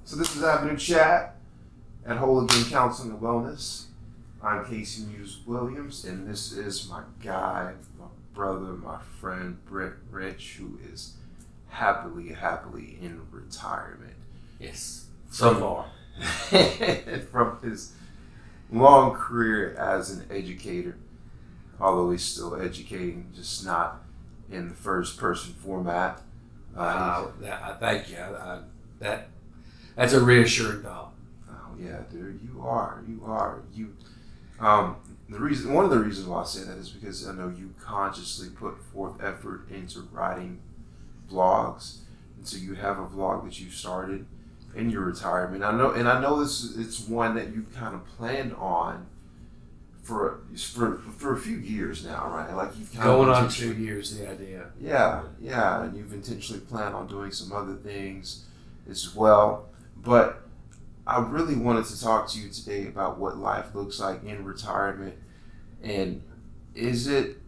So this is AvenueChat at Whole Again Counseling and Wellness. I'm Casey Muse Williams, and this is my guy, my brother, my friend, Brent Rich, who is happily in retirement. Yes, so far. From his long career as an educator, although he's still educating, just not in the first person format. Thank you. That's a reassuring thought. Oh yeah, dude, you are. One of the reasons why I say that is because I know you consciously put forth effort into writing blogs, and so you have a vlog that you started in your retirement. I know it's one that you kind of planned on for a few years now, right? Like you've kind going of on 2 years, the idea. Yeah, and you've intentionally planned on doing some other things as well. But I really wanted to talk to you today about what life looks like in retirement, and is it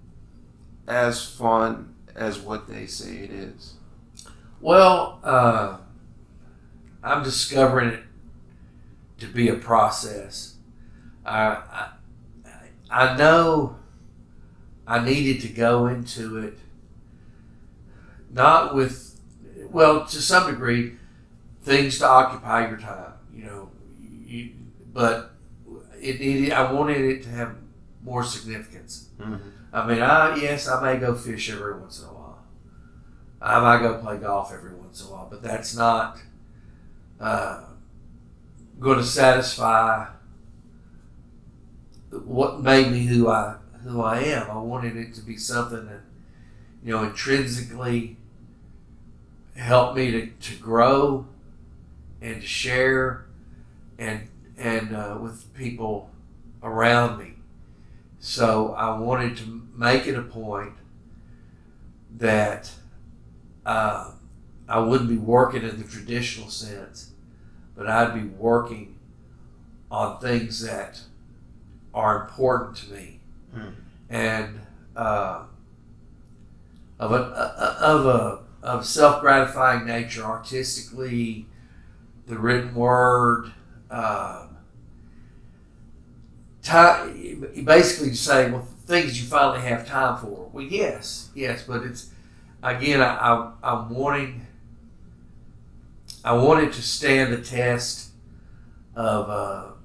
as fun as what they say it is? Well, I'm discovering it to be a process. I know I needed to go into it not with, well, to some degree, things to occupy your time, but I wanted it to have more significance. Mm-hmm. I mean, I may go fish every once in a while. I might go play golf every once in a while, but that's not going to satisfy what made me who I am. I wanted it to be something that, intrinsically helped me to grow and to share and with people around me. So I wanted to make it a point that I wouldn't be working in the traditional sense, but I'd be working on things that are important to me, and of self-gratifying nature, artistically, the written word. Basically saying, well, things you finally have time for. Well, yes, but it's again, I'm wanting to stand the test of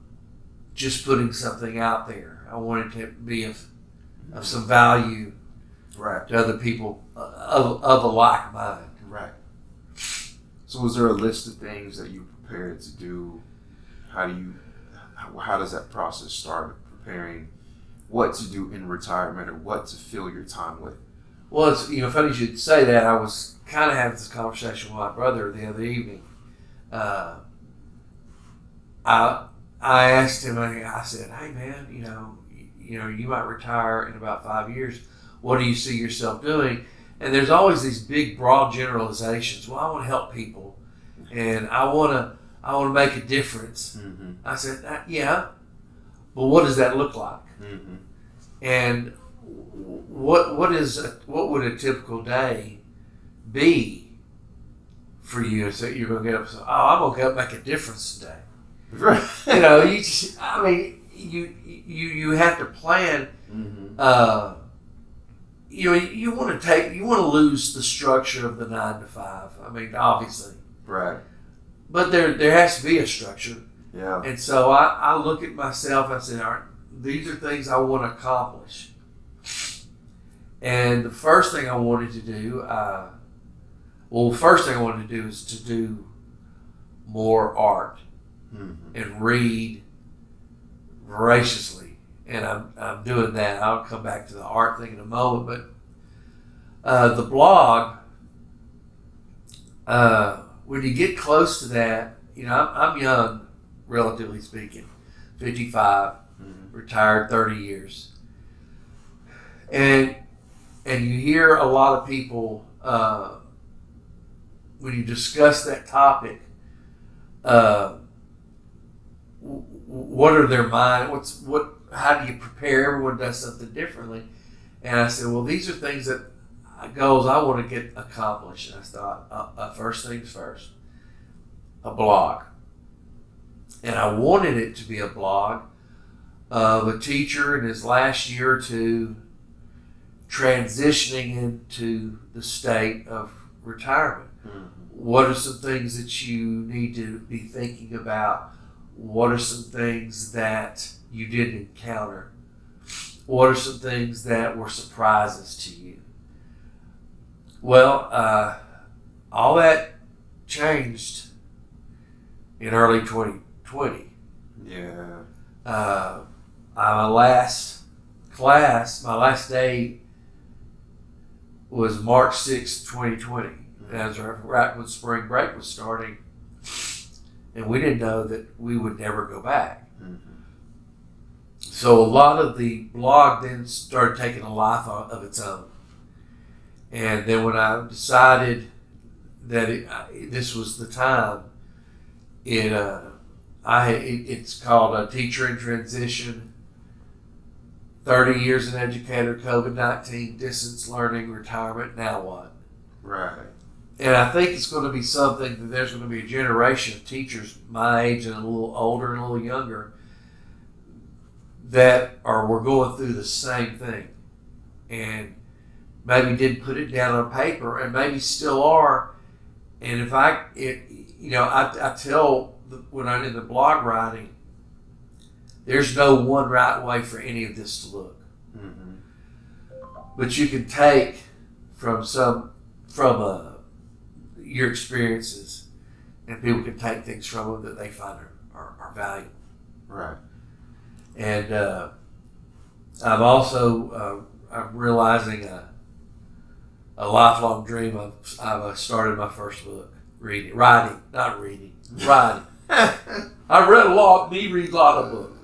just putting something out there. I want it to be of some value, right, to other people of a like mind. Right. So was there a list of things that you prepared to do? How does that process start, preparing what to do in retirement or what to fill your time with? Well, it's funny you should say that. I was kind of having this conversation with my brother the other evening. I asked him. I said, "Hey, man, you might retire in about 5 years. What do you see yourself doing?" And there's always these big, broad generalizations. Well, I want to help people, and I want to make a difference. Mm-hmm. I said, "Yeah, but what does that look like?" Mm-hmm. And what would a typical day be for you? So you're going to get up and say, "Oh, I'm going to go make a difference today." Right. You have to plan. Mm-hmm. You want to lose the structure of the 9 to 5. I mean, obviously. Right. But there has to be a structure. Yeah. And so I look at myself and I say, all right, these are things I want to accomplish. And the first thing I wanted to do, is to do more art, Mm-hmm. and read voraciously. And I'm doing that. I'll come back to the art thing in a moment. But the blog, when you get close to that, I'm young, relatively speaking, 55, Mm-hmm. retired 30 years. And you hear a lot of people, when you discuss that topic, what are their mind? How do you prepare? Everyone does something differently. And I said, well, these are things goals I want to get accomplished. And I thought, first things first, a blog. And I wanted it to be a blog of a teacher in his last year or two transitioning into the state of retirement. Mm-hmm. What are some things that you need to be thinking about? What are some things that you didn't encounter? What are some things that were surprises to you? Well, all that changed in early 2020. Yeah. My last class, my last day was March 6th, 2020. That was right when spring break was starting. And we didn't know that we would never go back. Mm-hmm. So a lot of the blog then started taking a life of its own. And then when I decided that this was the time, it's called a Teacher in Transition, 30 years an educator, COVID-19, distance learning, retirement, now what? Right. And I think it's going to be something that there's going to be a generation of teachers my age and a little older and a little younger we're going through the same thing. And maybe didn't put it down on paper and maybe still are. And I tell when I'm in the blog writing, there's no one right way for any of this to look. Mm-hmm. But you can take from your experiences, and people can take things from them that they find are valuable. Right. And I'm also I'm realizing a lifelong dream. I've started my first book, writing. I read a lot. Me read a lot of books.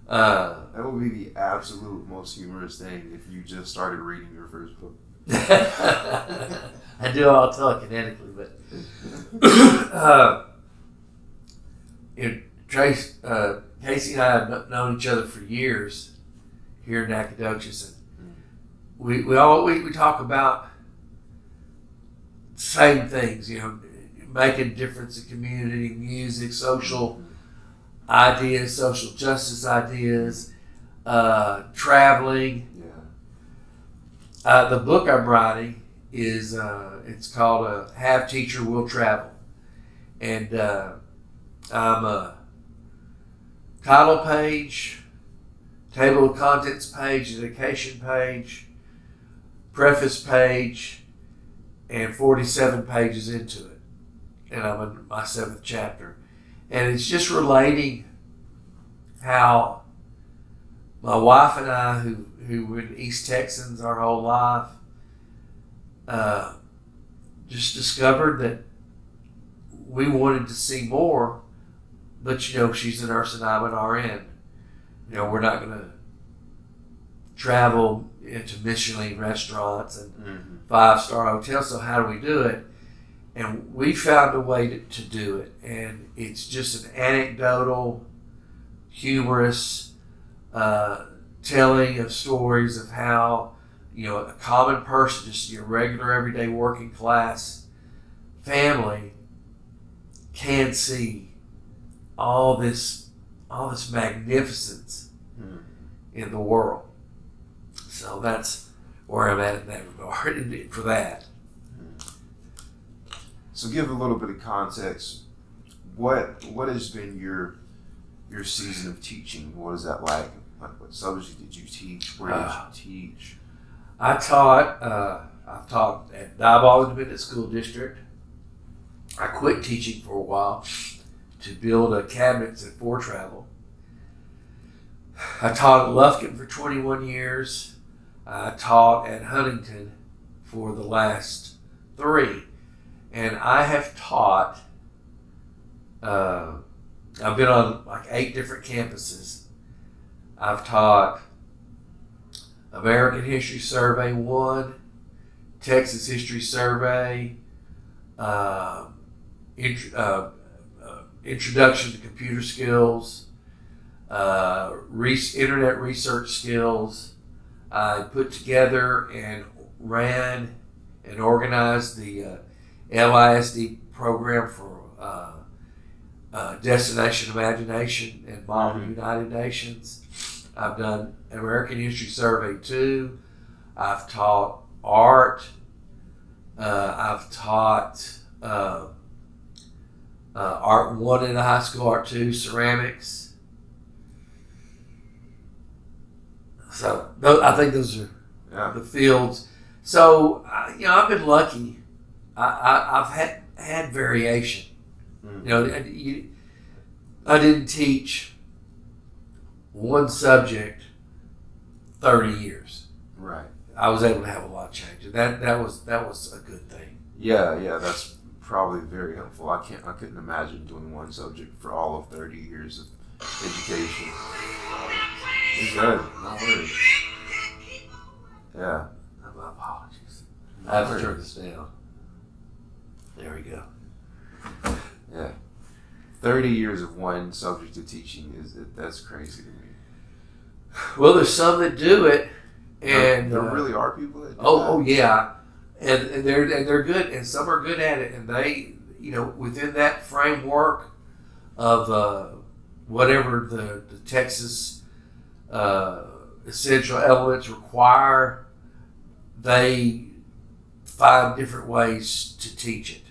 That would be the absolute most humorous thing if you just started reading your first book. I do all telekinetically, but Casey and I have known each other for years here in Nacogdoches, and we talk about the same things, making a difference in community, music, social ideas, social justice ideas, traveling. Yeah. The book I'm writing is it's called Have Teacher Will Travel, and I'm a title page, table of contents page, dedication page, preface page, and 47 pages into it, and I'm in my 7th chapter, and it's just relating how my wife and I, who were East Texans our whole life, just discovered that we wanted to see more, but she's a nurse and I'm an RN. We're not going to travel into Michelin restaurants and 5-star hotels, so how do we do it? And we found a way to do it, and it's just an anecdotal, humorous telling of stories of how a common person, just your regular everyday working class family, can see all this magnificence in the world. So that's where I'm at in that regard for that. So give a little bit of context. What has been your season of teaching? What is that like? What subject did you teach? Where did you teach? I've taught at Diboll Independent School District. I quit teaching for a while to build cabinets at For Travel. I taught at Lufkin for 21 years. I taught at Huntington for the last 3. And I have taught, I've been on like 8 different campuses. I've taught American History Survey 1, Texas History Survey, Introduction to Computer Skills, Internet Research Skills. I put together and ran and organized the LISD program for Destination Imagination and Model United Nations. I've done American History Survey 2. I've taught art. I've taught Art 1 in the high school, Art 2, ceramics. So I think those are the fields. So, I've been lucky. I've had variation. I didn't teach one subject 30 years. Right. I was able to have a lot of change. That was a good thing. Yeah, that's probably very helpful. I couldn't imagine doing one subject for all of 30 years of education. It's good. No worries. Yeah. My apologies. I have to turn this down. There we go. Yeah. 30 years of one subject of teaching that's crazy to me. Well, there's some that do it, and there really are people that do oh yeah, and they're good, and some are good at it, and they within that framework of whatever the Texas essential elements require, they find different ways to teach it.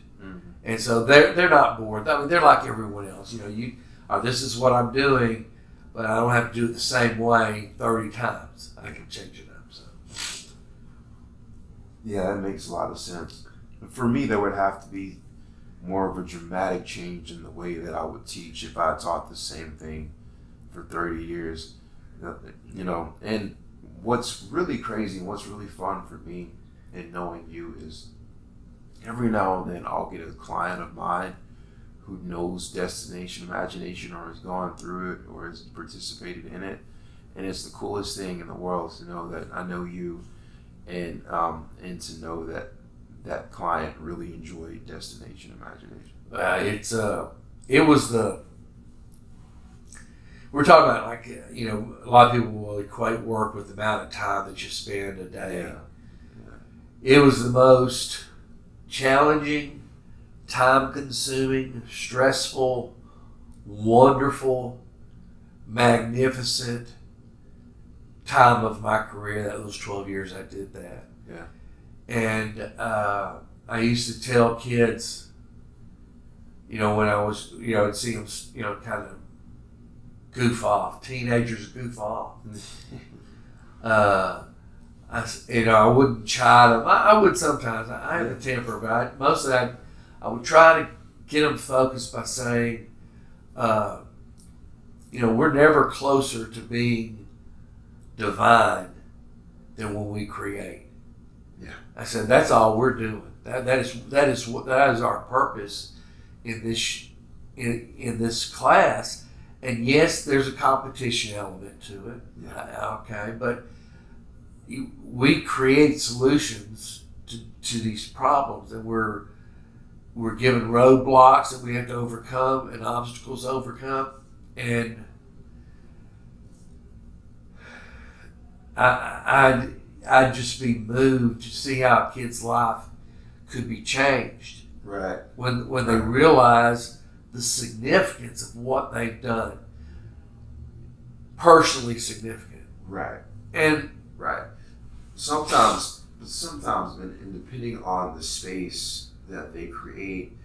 And so they're not bored. I mean, they're like everyone else. This is what I'm doing, but I don't have to do it the same way 30 times. I can change it up. So. Yeah, that makes a lot of sense. For me, there would have to be more of a dramatic change in the way that I would teach if I taught the same thing for 30 years. And what's really crazy and what's really fun for me in knowing you is every now and then I'll get a client of mine who knows Destination Imagination or has gone through it or has participated in it, and it's the coolest thing in the world to know that I know you, and to know that that client really enjoyed Destination Imagination. We're talking about a lot of people will equate work with the amount of time that you spend a day. Yeah. It was the most challenging, time-consuming, stressful, wonderful, magnificent time of my career. Those 12 years I did that. Yeah. And I used to tell kids, when I was, I'd see them, kind of goof off. Teenagers goof off. I wouldn't chide them. I would sometimes. I had a temper, but most of that, I would try to get them focused by saying, we're never closer to being divine than when we create. Yeah. I said that's all we're doing. That is our purpose in this class. And yes, there's a competition element to it. Yeah. Okay, but we create solutions to these problems, and we're given roadblocks that we have to overcome and obstacles to overcome. And I'd just be moved to see how a kid's life could be changed. Right. When they realize the significance of what they've done. Personally significant. Right. And right. Sometimes, and depending on the space that they create,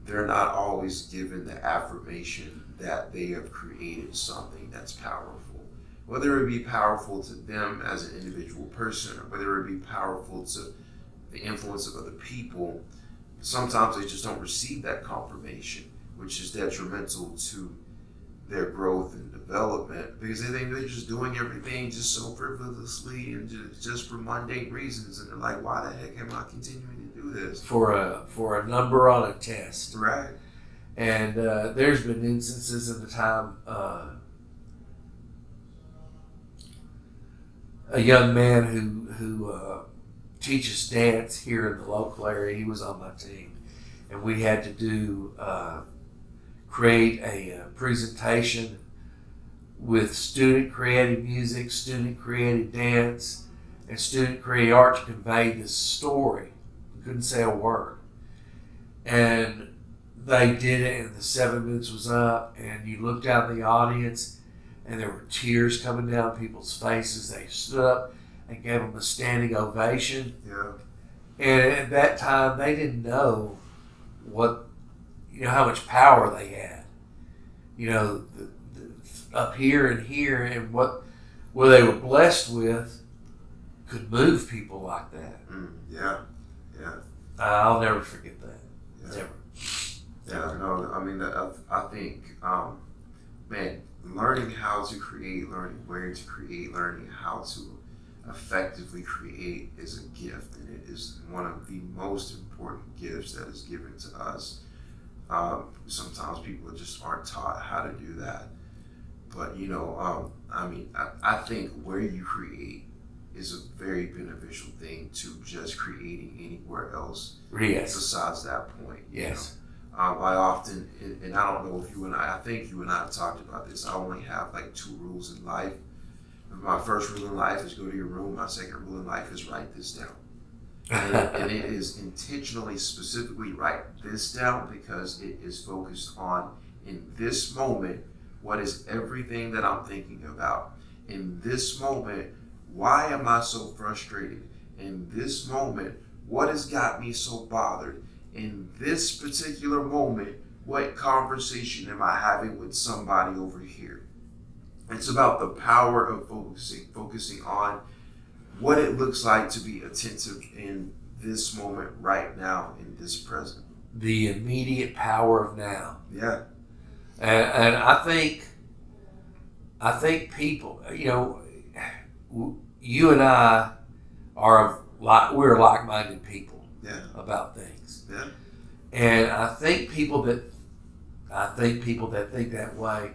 they're not always given the affirmation that they have created something that's powerful. Whether it be powerful to them as an individual person, or whether it be powerful to the influence of other people, sometimes they just don't receive that confirmation, which is detrimental to their growth and development, because they think they're just doing everything just so frivolously and just for mundane reasons, and they're like, why the heck am I continuing to do this? For a number on a test. Right. And there's been instances in the time a young man who teaches dance here in the local area, he was on my team, and we had to create a presentation with student-created music, student-created dance, and student-created art to convey this story. We couldn't say a word. And they did it and the 7 minutes was up and you looked out in the audience and there were tears coming down people's faces. They stood up and gave them a standing ovation. Yeah. And at that time, they didn't know how much power they had. Up here and here, and what they were blessed with could move people like that. Yeah. I'll never forget that. Yeah. Never. Yeah, no, I mean, I think, man, learning how to create, learning where to create, learning how to effectively create is a gift, and it is one of the most important gifts that is given to us. Sometimes people just aren't taught how to do that. But, I think where you create is a very beneficial thing to just creating anywhere else besides that point. Yes. I often, and I don't know if I think you and I have talked about this, I only have like 2 rules in life. My first rule in life is go to your room. My second rule in life is write this down. And it is intentionally, specifically write this down because it is focused on, in this moment, what is everything that I'm thinking about. In this moment, why am I so frustrated? In this moment, what has got me so bothered? In this particular moment, what conversation am I having with somebody over here? It's about the power of focusing on what it looks like to be attentive in this moment right now, in this present. The immediate power of now. Yeah. And I think people, you and I we're like-minded people. Yeah. About things. Yeah. And I think people that think that way,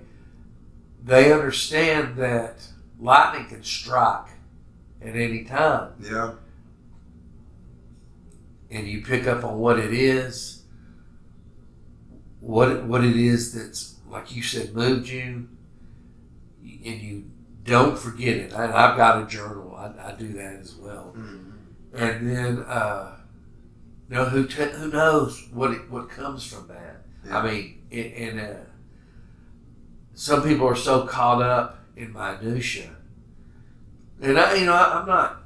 they understand that lightning can strike at any time. Yeah. And you pick up on what it is, what it is that's, like you said, moved you, and you don't forget it. And I've got a journal. I do that as well. Mm-hmm. And then, who knows what comes from that? Yeah. I mean, some people are so caught up in minutia, and I'm not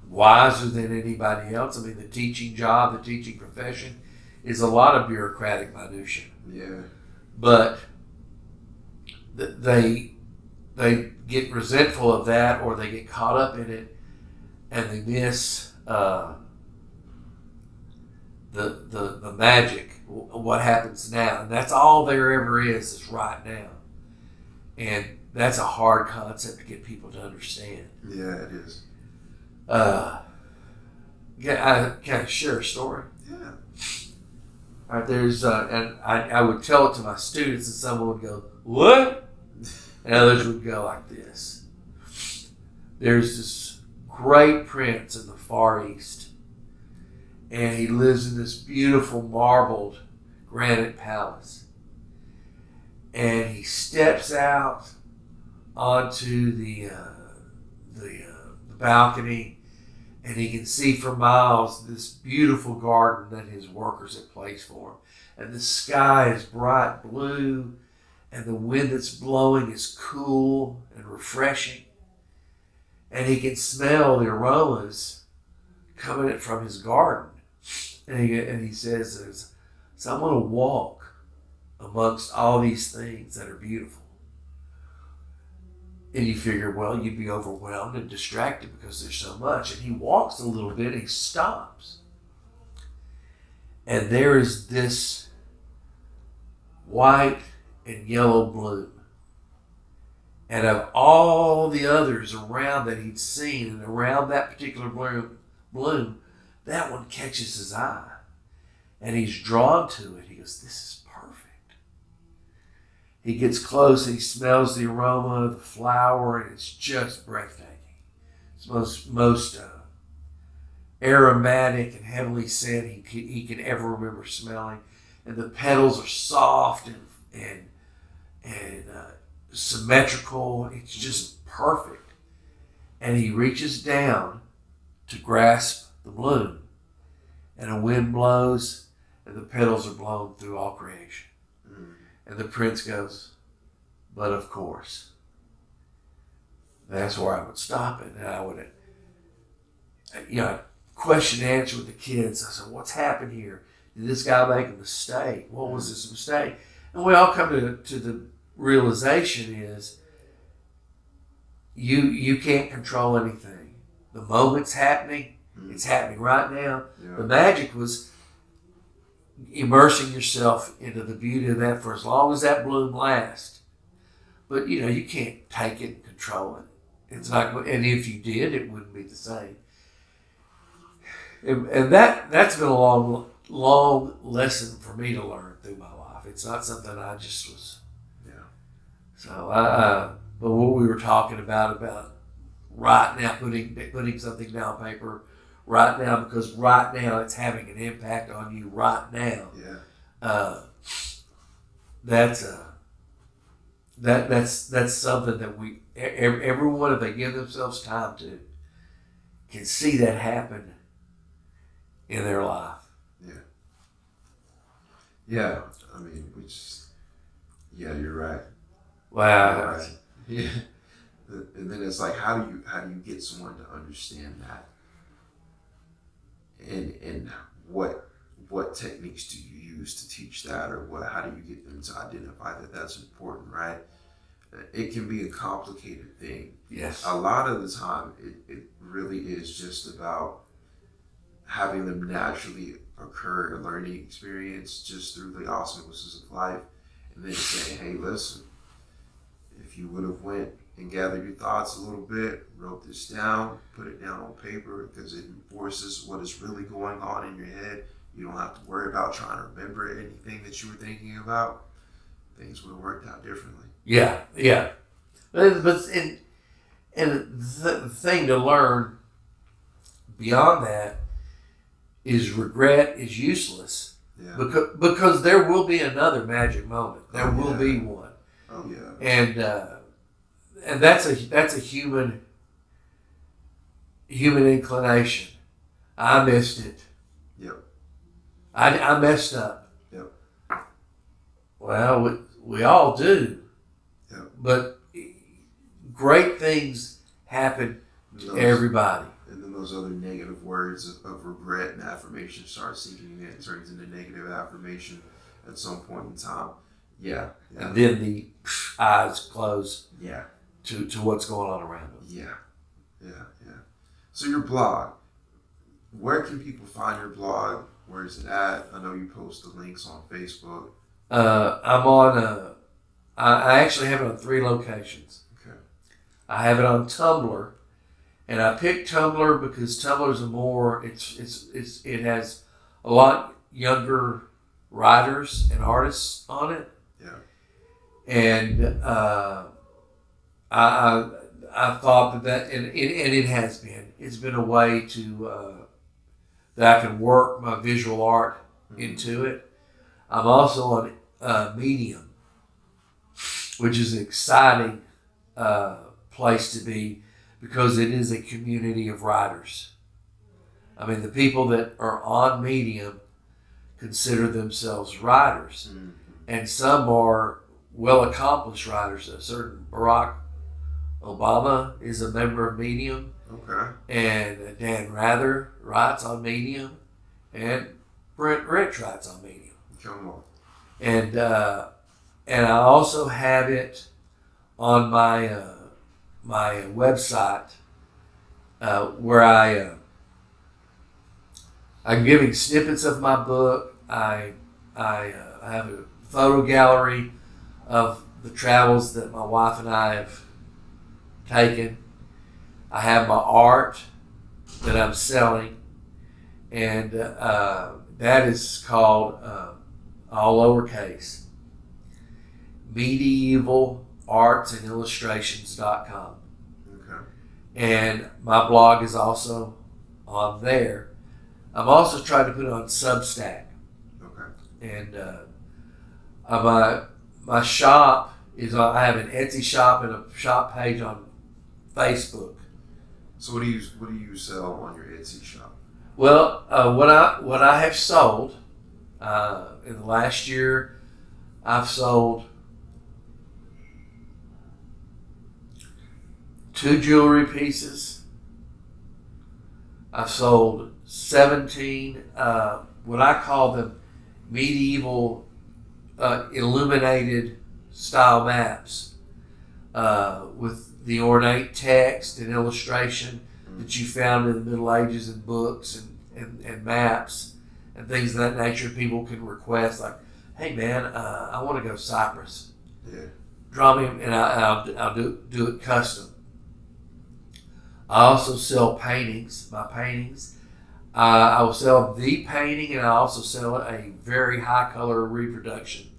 wiser than anybody else. I mean, the teaching job, the teaching profession, is a lot of bureaucratic minutia. Yeah. But they get resentful of that, or they get caught up in it, and they miss the magic, what happens now. And that's all there ever is right now. And that's a hard concept to get people to understand. Yeah, it is. I kind of share a story. Yeah. All right, there's and I would tell it to my students, and someone would go, "What?" And others would go like this. There's this great prince in the Far East, and he lives in this beautiful marbled granite palace. And he steps out onto the balcony, and he can see for miles this beautiful garden that his workers have placed for him. And the sky is bright blue, and the wind that's blowing is cool and refreshing. And he can smell the aromas coming from his garden. And he says, so I'm going to walk amongst all these things that are beautiful. And you figure, well, you'd be overwhelmed and distracted because there's so much. And he walks a little bit and he stops. And there is this white and yellow bloom. And of all the others around that he'd seen, and around that particular bloom, that one catches his eye. And he's drawn to it. He goes, this is perfect. He gets close and he smells the aroma of the flower, and it's just breathtaking. It's most aromatic and heavenly scent he can ever remember smelling. And the petals are soft and symmetrical. It's just perfect. And he reaches down to grasp the bloom, and a wind blows, and the petals are blown through all creation. Mm. And the prince goes, but of course. That's where I would stop it. And I would, question and answer with the kids. I said, what's happened here? Did this guy make a mistake? What was this mistake? And we all come to the realization is you can't control anything. The moment's happening. It's happening right now. Yeah. The magic was immersing yourself into the beauty of that for as long as that bloom lasts. But you can't take it and control it. It's not, and if you did, it wouldn't be the same. And that's been a long lesson for me to learn through my life. It's not something I just was. Yeah. So but what we were talking about right now, putting something down on paper right now, because right now it's having an impact on you right now. Yeah. That's something that everyone, if they give themselves time to, can see that happen in their life. Yeah. Yeah. I mean, you're right. Wow. You're right. Yeah. And then it's like, how do you get someone to understand that? And what techniques do you use to teach that, or how do you get them to identify that that's important, right? It can be a complicated thing. Yes. A lot of the time, it really is just about having them naturally occur a learning experience just through the osmosis of life, and then saying, hey, listen, if you would have went and gathered your thoughts a little bit, wrote this down, put it down on paper, because it enforces what is really going on in your head. You don't have to worry about trying to remember anything that you were thinking about. Things would have worked out differently. Yeah. But the thing to learn beyond that is regret is useless. Yeah. Because there will be another magic moment. There will be one. Oh yeah. And that's a human inclination. I missed it. Yep. I messed up. Yep. Well, we all do. Yep. But great things happen to everybody. And then those other negative words of regret and affirmation start sinking in. It turns into negative affirmation at some point in time. Yeah. And then the eyes close. Yeah. To what's going on around them. Yeah. So your blog, where can people find your blog? Where is it at? I know you post the links on Facebook. I'm on. I actually have it on 3 locations. Okay. I have it on Tumblr, and I picked Tumblr because Tumblr's it has a lot younger writers and artists on it. Yeah. And I thought that and it has been. It's been a way to that I can work my visual art into it. I'm also on Medium, which is an exciting place to be because it is a community of writers. I mean, the people that are on Medium consider themselves writers, and some are well-accomplished writers. A certain Barack Obama is a member of Medium. Okay. And Dan Rather writes on Medium, and Brent Rich writes on Medium. Come on. And I also have it on my my website where I'm giving snippets of my book. I have a photo gallery of the travels that my wife and I have taken. I have my art that I'm selling, and that is called, all lowercase, medievalartsandillustrations.com. Okay. And my blog is also on there. I'm also trying to put it on Substack. Okay. And my shop is on, I have an Etsy shop and a shop page on Facebook. So what do you sell on your Etsy shop? Well, what I have sold In the last year, I've sold 2 jewelry pieces. I've sold 17, what I call them medieval illuminated style maps with the ornate text and illustration that you found in the Middle Ages in books and maps and things of that nature. People can request, like, hey man, I want to go Cyprus. Yeah. Draw me, and I'll do it custom. I also sell paintings, my paintings. I will sell the painting, and I also sell a very high color reproduction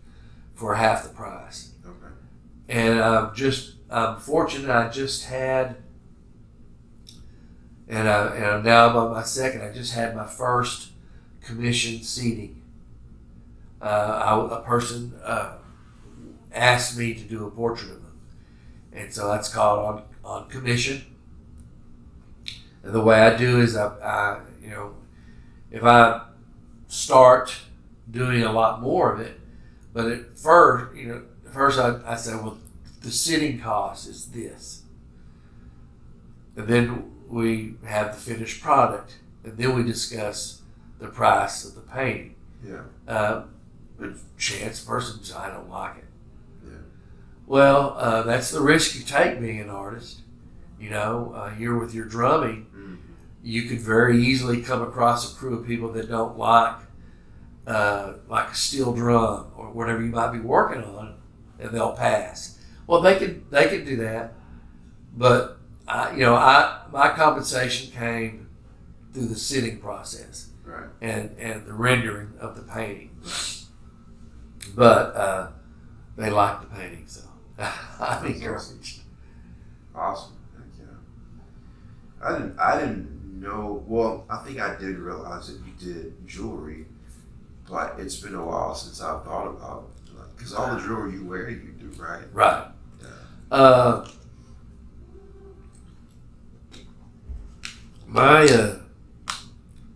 for half the price. Okay. And I'm fortunate. I just had, and I'm now on my second. I just had my first commission seating. A person asked me to do a portrait of them, and so that's called on commission. And the way I do is I if I start doing a lot more of it, but at first I say, well, the sitting cost is this, and then we have the finished product, and then we discuss the price of the painting. Yeah. But chance person, I don't like it. Yeah. Well, that's the risk you take being an artist. You're with your drumming. Mm-hmm. You could very easily come across a crew of people that don't like a steel drum or whatever you might be working on, and they'll pass. Well, they could do that, but my compensation came through the sitting process, right, and the rendering of the painting. But they like the painting, so I'm encouraged. Awesome. Thank you. I didn't know. Well, I think I did realize that you did jewelry, but it's been a while since I've thought about it. Because all the jewelry you wear, you do, right? Right. Yeah.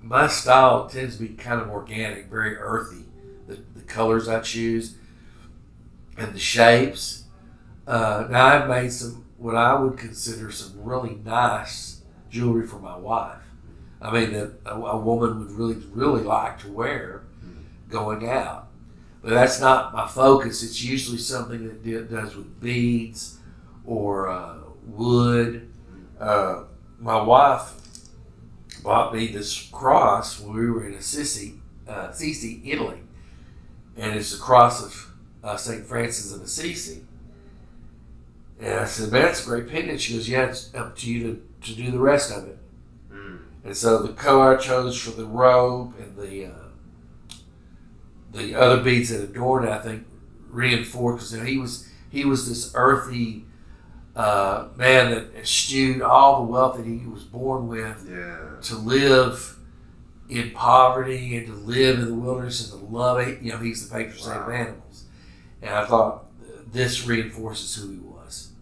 My style tends to be kind of organic, very earthy. The colors I choose and the shapes. Now I've made some what I would consider some really nice jewelry for my wife. I mean that a woman would really like to wear going out. But that's not my focus. It's usually something that does with beads or wood. My wife bought me this cross when we were in Assisi, Italy. And it's the cross of St. Francis of Assisi. And I said, man, that's a great pendant. She goes, yeah, it's up to you to do the rest of it. Mm. And so the color I chose for the robe and the other beads that adorned it, I think, reinforced, because he was this earthy man that eschewed all the wealth that he was born with, to live in poverty and to live in the wilderness and to love it. He's the patron saint of animals. And I thought this reinforces who he was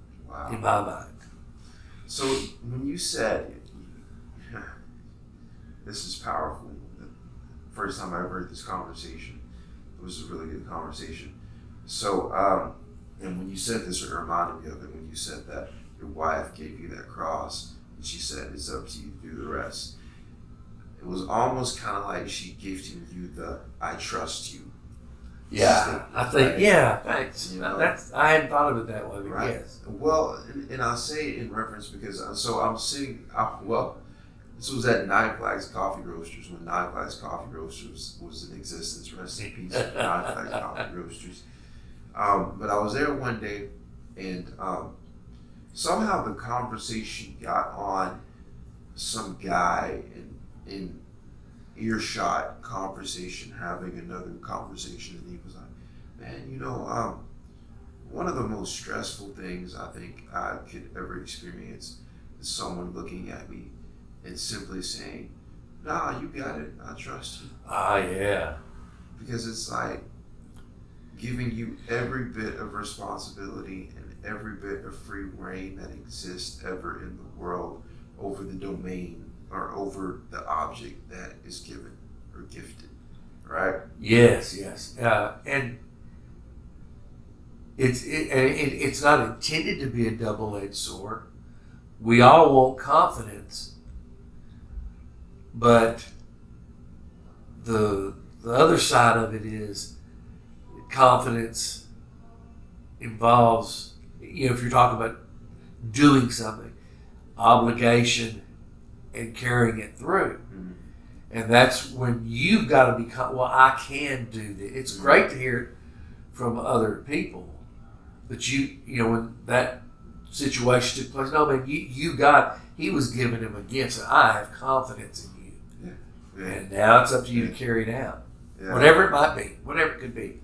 in my mind. So when you said, this is powerful, the first time I ever heard this conversation, it was a really good conversation. So, and when you said this, it reminded me of it when you said that your wife gave you that cross and she said, it's up to you to do the rest. It was almost kind of like she gifting you the "I trust you." Yeah, I think. Right? Yeah, thanks. I hadn't thought of it that way, but right. Yes. Well, and I say it in reference because I'm sitting. This was at Nine Flags Coffee Roasters when Nine Flags Coffee Roasters was in existence. Rest in peace, Nine Flags Coffee Roasters. But I was there one day, and somehow the conversation got on some guy in earshot conversation, having another conversation, and he was like, man, one of the most stressful things I think I could ever experience is someone looking at me and simply saying, nah, you got it, I trust you. Yeah. Because it's like giving you every bit of responsibility and every bit of free reign that exists ever in the world over the domain or over the object that is given or gifted, right? Yes, yes. And it's not intended to be a double-edged sword. We all want confidence, but the other side of it is confidence involves, if you're talking about doing something, obligation and carrying it through. Mm-hmm. And that's when you've got to be, well, I can do this. It's great to hear it from other people, but when that situation took place, no, man, he was giving him a gift. So I have confidence in you. Yeah. And now it's up to you to carry it out. Yeah. Whatever it might be, whatever it could be.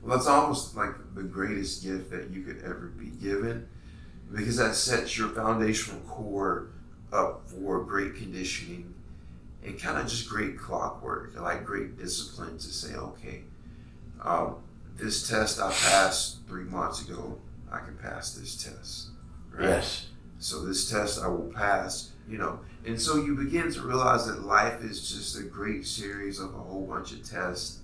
Well, that's almost like the greatest gift that you could ever be given, because that sets your foundational core up for great conditioning and kind of just great clockwork, like great discipline to say, okay, this test I passed 3 months ago, I can pass this test. Right? Yes. So this test I will pass, And so you begin to realize that life is just a great series of a whole bunch of tests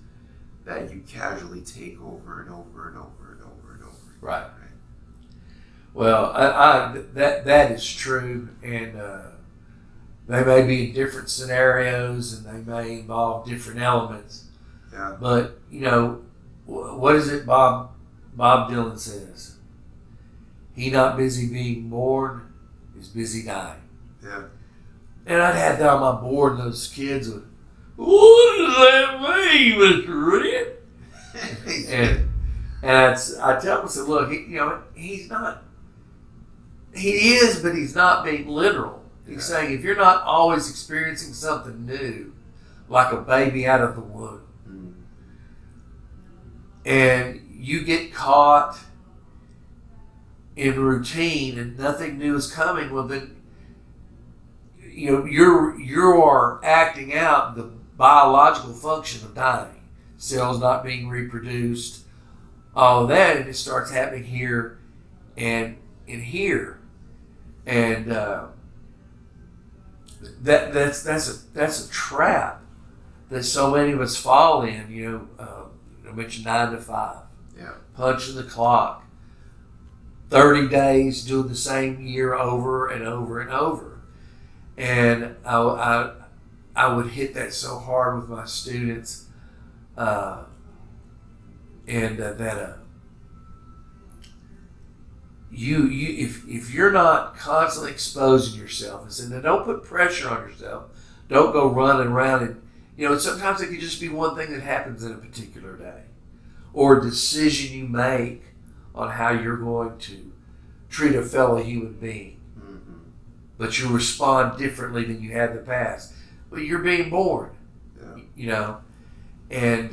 that you casually take over and over and over and over and over. Right. Well, that is true, and they may be in different scenarios, and they may involve different elements. Yeah. But what is it Bob Dylan says? He not busy being born, is busy dying. Yeah. And I'd had that on my board, and those kids would, what does that mean, Mr. Rich? and I tell them, I said, look, he's not. He is, but he's not being literal. He's saying if you're not always experiencing something new, like a baby out of the womb, and you get caught in routine and nothing new is coming, well then, you are acting out the biological function of dying. Cells not being reproduced, all of that, and it starts happening here and in here. And that's a trap that so many of us fall in. I mentioned 9 to 5. Yeah. Punching the clock. 30 days doing the same year over and over and over. And I would hit that so hard with my students, if you're not constantly exposing yourself and saying, now don't put pressure on yourself, don't go running around and sometimes it could just be one thing that happens in a particular day, or a decision you make on how you're going to treat a fellow human being. Mm-hmm. But you respond differently than you had in the past. Well, you're being born. Yeah. And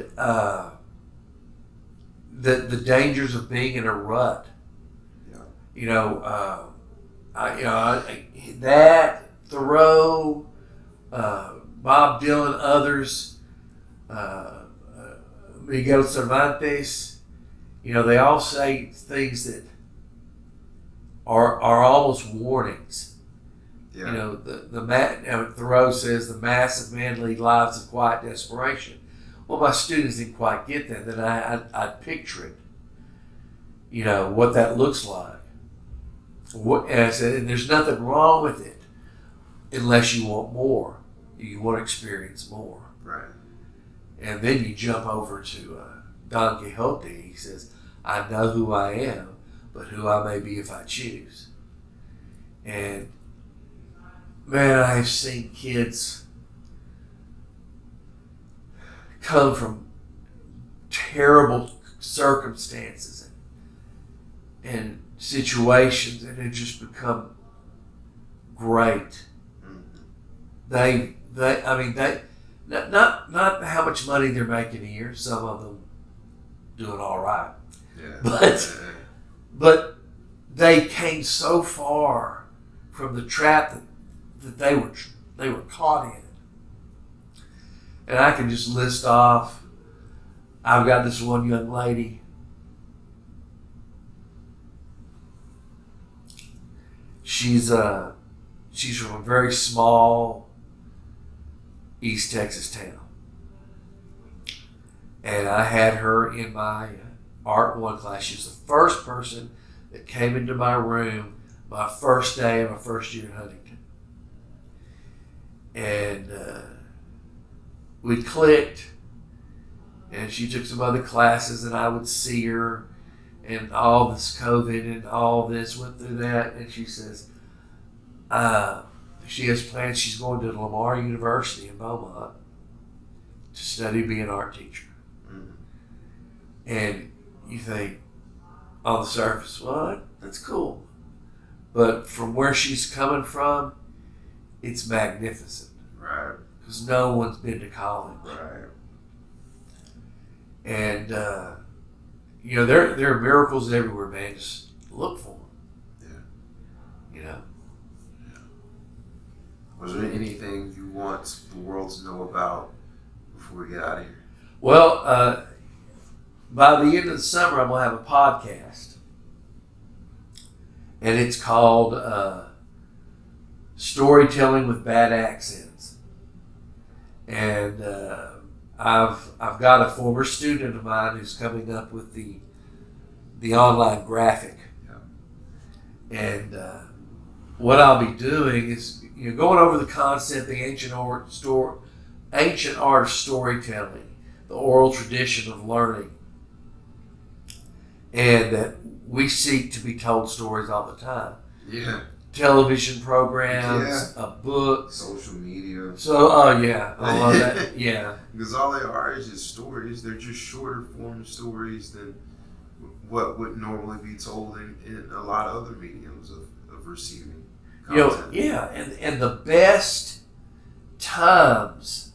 the dangers of being in a rut. That Thoreau, Bob Dylan, others, Miguel Cervantes, they all say things that are almost warnings. Yeah. Thoreau says the mass of men lead lives of quiet desperation. Well, my students didn't quite get that. Then I'd picture it. What that looks like. And I said, and there's nothing wrong with it unless you want more. You want to experience more. Right. And then you jump over to Don Quixote. He says, I know who I am, but who I may be if I choose. And man, I have seen kids come from terrible circumstances and situations, and it just become great. Mm-hmm. They not how much money they're making a year. Some of them doing all right. Yeah. But they came so far from the trap that they were caught in. And I can just list off. I've got this one young lady. She's from a very small East Texas town. And I had her in my Art 1 class. She was the first person that came into my room my first day of my first year in Huntington. And we clicked, and she took some other classes, and I would see her, and all this COVID and all this went through that. And she says, she has plans. She's going to Lamar University in Beaumont to study to be an art teacher. Mm-hmm. And you think, on the surface, well, that's cool. But from where she's coming from, it's magnificent. Right. Because no one's been to college. Right. And, there are miracles everywhere, man. Just look for them. Yeah. You know? Yeah. Was there anything you want the world to know about before we get out of here? Well, by the end of the summer, I'm going to have a podcast. And it's called Storytelling with Bad Accents. And I've got a former student of mine who's coming up with the online graphic. Yeah. And what I'll be doing is going over the concept, the ancient art of storytelling, the oral tradition of learning, and that we seek to be told stories all the time. Yeah. Television programs, a book, social media. So, I love that. Yeah. Because all they are is just stories. They're just shorter form stories than what would normally be told in a lot of other mediums of receiving content. And the best times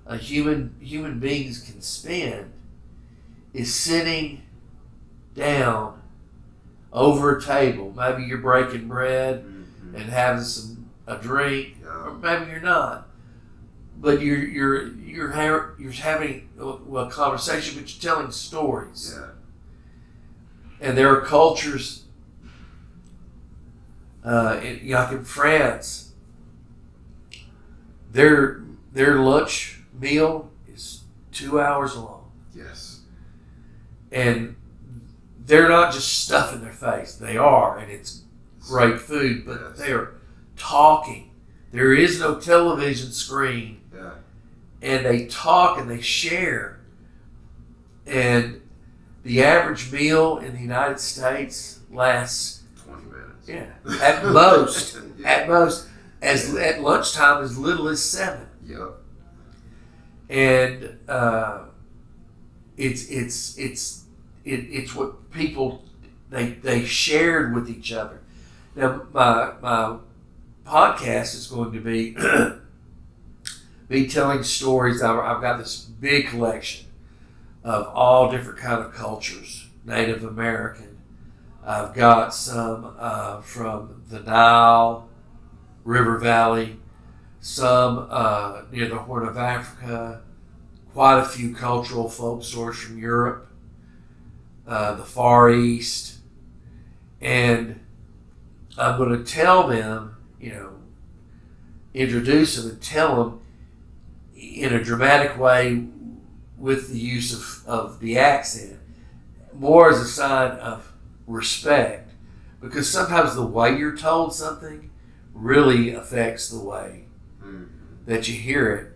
a human beings can spend is sitting down over a table. Maybe you're breaking bread and having a drink, or maybe you're not. But you're having a conversation, but you're telling stories. Yeah. And there are cultures, like in France, their lunch meal is 2 hours long. Yes. And they're not just stuffing their face. They are, and it's great food, but they are talking. There is no television screen. Yeah. And they talk and they share. And the average meal in the United States lasts 20 minutes. Yeah. At most. At most. At lunchtime as little as 7. Yep. And it's what people they shared with each other. Now my podcast is going to be telling stories. I've got this big collection of all different kind of cultures. Native American. I've got some from the Nile River Valley, some near the Horn of Africa, quite a few cultural folk stories from Europe, the Far East, and I'm going to tell them, introduce them and tell them in a dramatic way with the use of the accent, more as a sign of respect, because sometimes the way you're told something really affects the way that you hear it.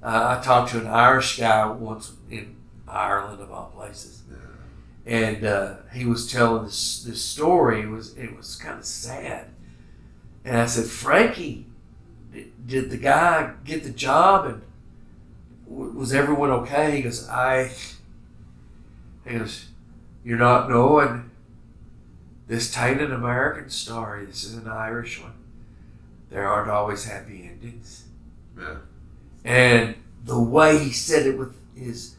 I talked to an Irish guy once in Ireland, of all places, and he was telling this story. It was kind of sad, and I said, "Frankie, did the guy get the job, and was everyone okay?" He goes, "You're not knowing. This ain't an American story. This is an Irish one. There aren't always happy endings." Yeah. And the way he said it with his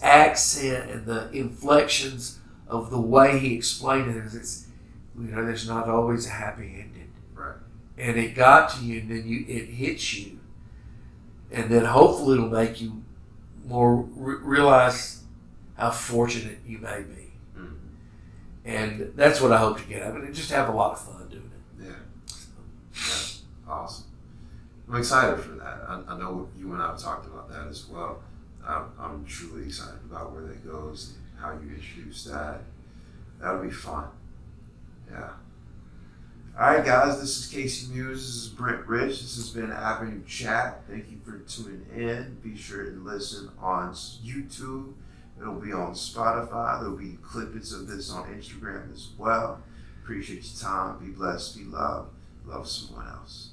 accent and the inflections of the way he explained it, there's not always a happy ending. Right. And it got to you, and then it hits you, and then hopefully it'll make you more realize how fortunate you may be. And that's what I hope to get out of it, and just have a lot of fun doing it. Yeah. Awesome. I'm excited for that. I know you and I have talked about that as well. I'm truly excited about where that goes and how you introduce that. That'll be fun. Yeah. Alright guys, this is Casey Muse, this is Brent Rich, this has been AvenueChat. Thank you for tuning in. Be sure to listen on YouTube. It'll be on Spotify. There'll be clippings of this on Instagram as well. Appreciate your time. Be blessed, be loved. Love someone else.